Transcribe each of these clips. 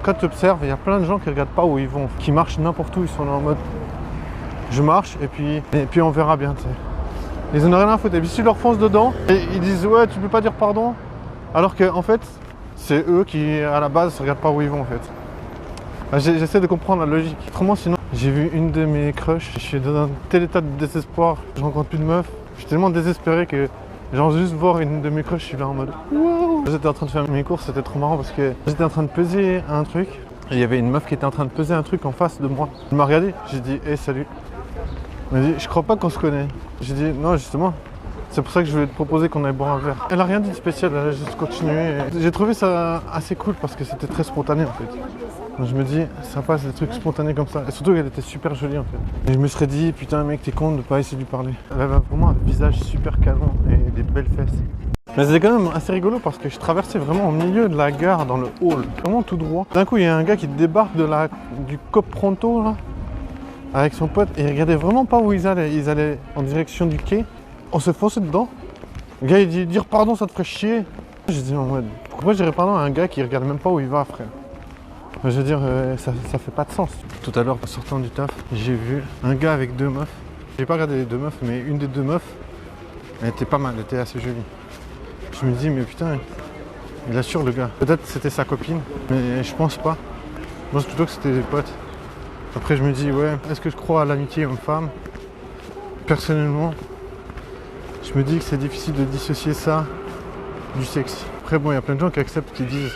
quand tu observes, il y a plein de gens qui regardent pas où ils vont, qui marchent n'importe où, ils sont là en mode je marche et puis on verra bien, tu sais. Ils en ont rien à foutre. Et puis si tu leur fonces dedans, et ils disent ouais tu peux pas dire pardon, alors que en fait c'est eux qui à la base regardent pas où ils vont en fait. J'essaie de comprendre la logique. Autrement sinon, j'ai vu une de mes crushs, je suis dans un tel état de désespoir, je rencontre plus de meufs, je suis tellement désespéré que genre juste voir une de mes crushs, je suis là en mode wow. J'étais en train de faire mes courses, c'était trop marrant parce que j'étais en train de peser un truc et il y avait une meuf qui était en train de peser un truc en face de moi. Elle m'a regardé, j'ai dit hey salut. Elle m'a dit je crois pas qu'on se connaît. J'ai dit non justement. C'est pour ça que je voulais te proposer qu'on aille boire un verre. Elle a rien dit de spécial, elle a juste continué. J'ai trouvé ça assez cool parce que c'était très spontané en fait. Donc je me dis, ça passe des trucs spontanés comme ça. Et surtout qu'elle était super jolie en fait. Et je me serais dit, putain mec t'es con de pas essayer de lui parler. Elle avait vraiment un visage super canon et des belles fesses. Mais c'était quand même assez rigolo parce que je traversais vraiment au milieu de la gare dans le hall. Vraiment tout droit. D'un coup il y a un gars qui débarque du Cop Pronto là. Avec son pote et ils regardaient vraiment pas où ils allaient. Ils allaient en direction du quai. On s'est foncé dedans. Le gars il dit dire pardon ça te ferait chier. J'ai dit en mode pourquoi je dirais pardon à un gars qui regarde même pas où il va frère. Je veux dire ça fait pas de sens. Tout à l'heure en sortant du taf j'ai vu un gars avec deux meufs. J'ai pas regardé les deux meufs mais une des deux meufs elle était pas mal, elle était assez jolie. Je me dis mais putain il assure le gars. Peut-être c'était sa copine mais je pense pas. Je pense plutôt que c'était des potes. Après je me dis ouais est-ce que je crois à l'amitié homme-femme? Personnellement je me dis que c'est difficile de dissocier ça du sexe. Après bon, il y a plein de gens qui acceptent, qui disent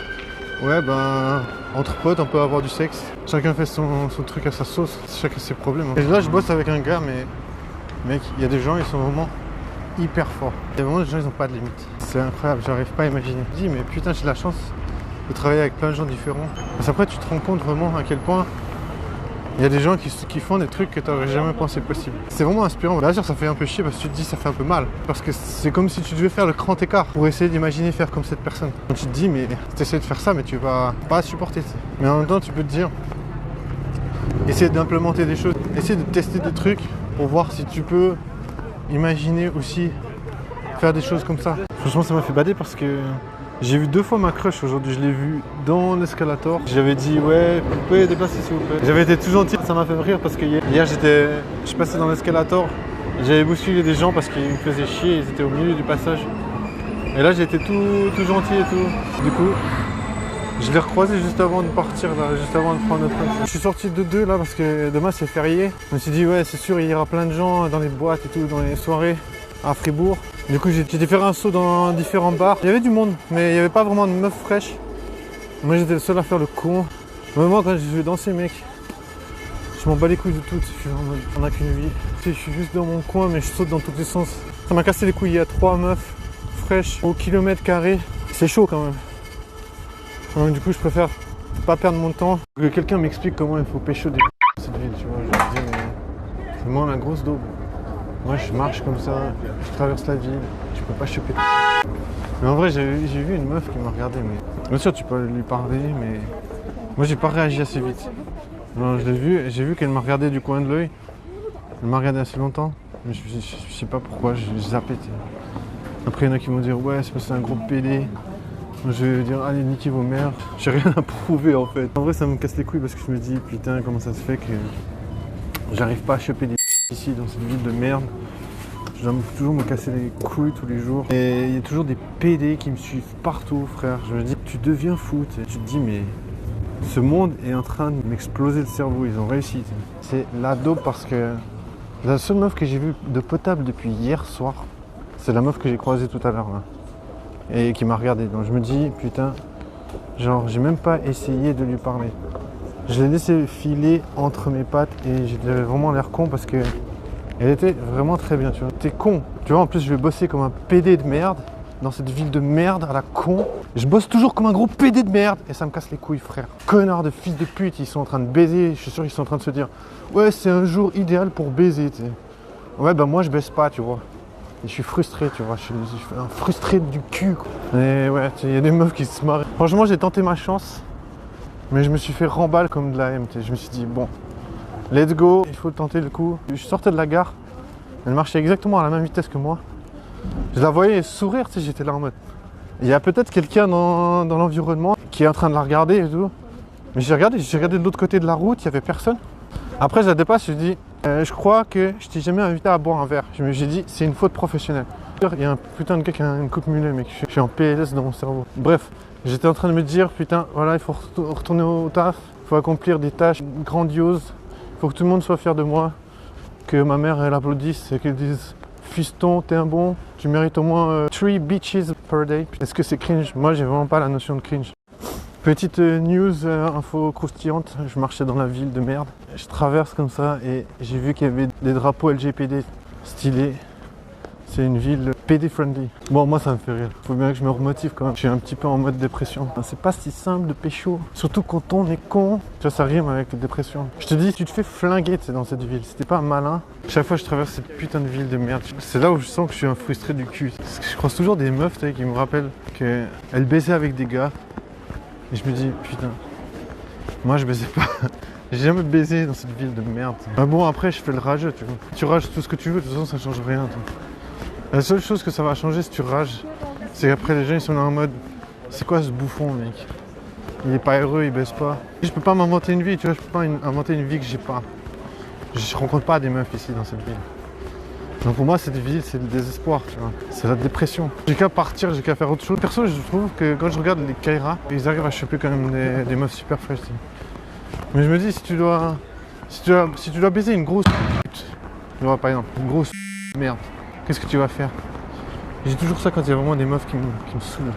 ouais ben entre potes on peut avoir du sexe. Chacun fait son truc à sa sauce, chacun ses problèmes. Et là je bosse avec un gars mais mec, il y a des gens ils sont vraiment hyper forts. Il y a vraiment des gens ils ont pas de limite. C'est incroyable, j'arrive pas à imaginer. Je me dis mais putain j'ai de la chance de travailler avec plein de gens différents. Parce qu'après tu te rends compte vraiment à quel point il y a des gens qui font des trucs que tu n'aurais jamais pensé possible. C'est vraiment inspirant. Là, ça fait un peu chier parce que tu te dis ça fait un peu mal. Parce que c'est comme si tu devais faire le grand écart pour essayer d'imaginer faire comme cette personne. Donc tu te dis mais tu essaies de faire ça mais tu vas pas supporter. Mais en même temps tu peux te dire essayer d'implémenter des choses, essayer de tester des trucs pour voir si tu peux imaginer aussi faire des choses comme ça. Franchement ça m'a fait bader parce que j'ai vu deux fois ma crush aujourd'hui, je l'ai vue dans l'escalator. J'avais dit ouais, vous pouvez déplacer s'il vous plaît. J'avais été tout gentil, ça m'a fait rire parce que hier je passais dans l'escalator, j'avais bousculé des gens parce qu'ils me faisaient chier, ils étaient au milieu du passage. Et là j'ai été tout gentil et tout. Du coup, je l'ai recroisé juste avant de partir, là, juste avant de prendre notre train. Je suis sorti de deux là parce que demain c'est férié. Je me suis dit ouais c'est sûr il y aura plein de gens dans les boîtes et tout, dans les soirées à Fribourg. Du coup j'ai été faire un saut dans différents bars. Il y avait du monde mais il n'y avait pas vraiment de meufs fraîches. Moi j'étais le seul à faire le con. Mais moi quand je vais danser mec, je m'en bats les couilles de tout. On n'a qu'une vie. Tu sais, je suis juste dans mon coin mais je saute dans tous les sens. Ça m'a cassé les couilles, il y a 3 meufs fraîches au kilomètre carré. C'est chaud quand même. Donc, du coup je préfère pas perdre mon temps. Que quelqu'un m'explique comment il faut pécho des cette ville, tu vois. Je me dis mais c'est moi la grosse daube. Moi je marche comme ça, je traverse la ville, je peux pas choper. Mais en vrai j'ai vu une meuf qui m'a regardé, mais bien sûr tu peux lui parler, mais moi j'ai pas réagi assez vite. Non, je l'ai vue, j'ai vu qu'elle m'a regardé du coin de l'œil. Elle m'a regardé assez longtemps, mais je sais pas pourquoi, j'ai zappé. Après il y en a qui m'ont dit ouais c'est parce que c'est un gros PD. Je vais dire allez niquez vos mères, j'ai rien à prouver en fait. En vrai ça me casse les couilles parce que je me dis putain comment ça se fait que j'arrive pas à choper des ici dans cette ville de merde. Je dois toujours me casser les couilles tous les jours. Et il y a toujours des PD qui me suivent partout frère. Je me dis tu deviens fou, tu te dis mais ce monde est en train de m'exploser le cerveau, ils ont réussi. C'est la dope parce que la seule meuf que j'ai vue de potable depuis hier soir, c'est la meuf que j'ai croisée tout à l'heure là. Et qui m'a regardé. Donc je me dis putain, genre j'ai même pas essayé de lui parler. Je l'ai laissé filer entre mes pattes et j'avais vraiment l'air con parce que elle était vraiment très bien, tu vois. T'es con. Tu vois, en plus je vais bosser comme un PD de merde dans cette ville de merde à la con. Je bosse toujours comme un gros PD de merde et ça me casse les couilles, frère. Connard de fils de pute, ils sont en train de baiser. Je suis sûr qu'ils sont en train de se dire ouais, c'est un jour idéal pour baiser, tu sais. Ouais, bah moi je baisse pas, tu vois. Et je suis frustré, tu vois. Je suis un frustré du cul, quoi. Et ouais, il y a des meufs qui se marrent. Franchement, j'ai tenté ma chance. Mais je me suis fait remballe comme de la M. Je me suis dit, bon, let's go, il faut tenter le coup. Je sortais de la gare, elle marchait exactement à la même vitesse que moi. Je la voyais sourire, tu sais, j'étais là en mode. Il y a peut-être quelqu'un dans l'environnement qui est en train de la regarder et tout. Mais j'ai regardé de l'autre côté de la route, il n'y avait personne. Après, je la dépasse, je dis, je crois que je t'ai jamais invité à boire un verre. J'ai dit, c'est une faute professionnelle. Il y a un putain de gars qui a une coupe mulet, mec. Je suis en PLS dans mon cerveau. Bref, j'étais en train de me dire, putain, voilà, il faut retourner au taf. Il faut accomplir des tâches grandioses. Il faut que tout le monde soit fier de moi. Que ma mère, elle applaudisse et qu'elle dise, fiston, t'es un bon. Tu mérites au moins 3 bitches per day. Est-ce que c'est cringe? Moi, j'ai vraiment pas la notion de cringe. Petite news, info croustillante, je marchais dans la ville de merde. Je traverse comme ça et j'ai vu qu'il y avait des drapeaux LGPD stylés. C'est une ville PD friendly. Bon, moi ça me fait rire. Faut bien que je me remotive quand même. Je suis un petit peu en mode dépression. C'est pas si simple de pécho. Surtout quand on est con. Tu vois, ça rime avec la dépression. Je te dis, tu te fais flinguer dans cette ville. Si t'es pas malin, chaque fois que je traverse cette putain de ville de merde, c'est là où je sens que je suis un frustré du cul. Parce que je croise toujours des meufs qui me rappellent qu'elles baisaient avec des gars. Et je me dis, putain, moi je baisais pas. J'ai jamais baisé dans cette ville de merde. Ah bon, après je fais le rageux, tu vois. Tu rages tout ce que tu veux, de toute façon ça change rien. La seule chose que ça va changer si tu rages, c'est qu'après les gens ils sont là en mode, c'est quoi ce bouffon, mec? Il est pas heureux, il baisse pas. Je peux pas m'inventer une vie, tu vois, je peux pas inventer une vie que j'ai pas. Je rencontre pas des meufs ici dans cette ville. Donc pour moi cette ville c'est le désespoir, tu vois. C'est la dépression. J'ai qu'à partir, j'ai qu'à faire autre chose. Perso je trouve que quand je regarde les Kaira, ils arrivent à choper quand même des meufs super fraîches. Mais je me dis si tu dois baiser une grosse pute, tu vois par exemple, une grosse merde, qu'est-ce que tu vas faire? J'ai toujours ça quand il y a vraiment des meufs qui me saoulent.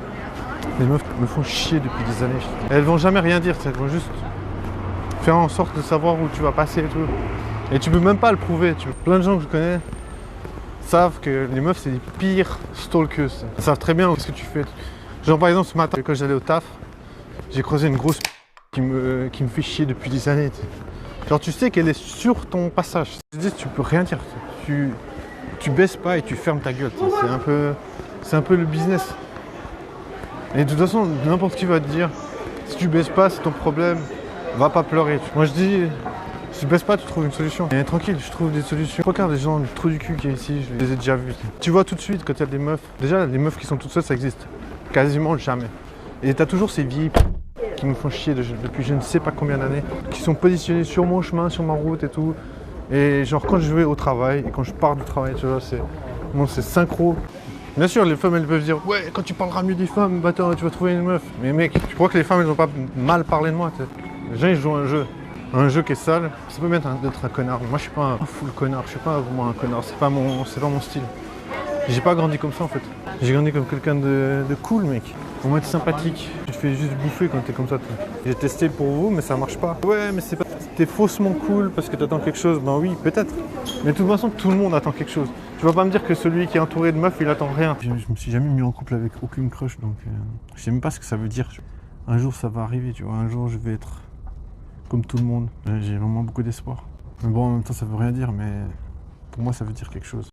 Des meufs qui me font chier depuis des années. Elles vont jamais rien dire, elles vont juste faire en sorte de savoir où tu vas passer et tout. Et tu peux même pas le prouver, tu vois. Plein de gens que je connais savent que les meufs c'est les pires stalkers. Elles savent très bien ce que tu fais. Genre par exemple ce matin quand j'allais au taf, j'ai croisé une grosse qui me fait chier depuis des années. Genre tu sais qu'elle est sur ton passage. Je dis tu peux rien dire. Tu baisses pas et tu fermes ta gueule. C'est un peu le business. Et de toute façon n'importe qui va te dire si tu baisses pas c'est ton problème. Va pas pleurer. Moi je dis si tu baisses pas, tu trouves une solution. Et tranquille, je trouve des solutions. Regarde les gens, le trou du cul qui est ici, je les ai déjà vus. Tu vois tout de suite quand il y a des meufs. Déjà, les meufs qui sont toutes seules, ça existe quasiment jamais. Et t'as toujours ces vieilles qui me font chier depuis je ne sais pas combien d'années, qui sont positionnées sur mon chemin, sur ma route et tout. Et genre quand je vais au travail et quand je pars du travail, tu vois, c'est synchro. Bien sûr, les femmes elles peuvent dire ouais, quand tu parleras mieux des femmes, bah attends, tu vas trouver une meuf. Mais mec, tu crois que les femmes elles ont pas mal parlé de moi, t'sais. Les gens ils jouent un jeu qui est sale, ça peut mettre d'être un connard. Moi je suis pas un full connard, je suis pas vraiment un connard, c'est pas mon style. J'ai pas grandi comme ça en fait. J'ai grandi comme quelqu'un de cool mec. Faut être sympathique. Tu te fais juste bouffer quand t'es comme ça. J'ai testé pour vous mais ça marche pas. Ouais mais c'est pas. T'es faussement cool parce que t'attends quelque chose. Ben oui peut-être. Mais de toute façon tout le monde attend quelque chose. Tu vas pas me dire que celui qui est entouré de meufs il attend rien. Je me suis jamais mis en couple avec aucune crush donc je sais même pas ce que ça veut dire. Un jour ça va arriver tu vois. Un jour je vais être comme tout le monde. J'ai vraiment beaucoup d'espoir. Mais bon, en même temps, ça veut rien dire, mais pour moi, ça veut dire quelque chose.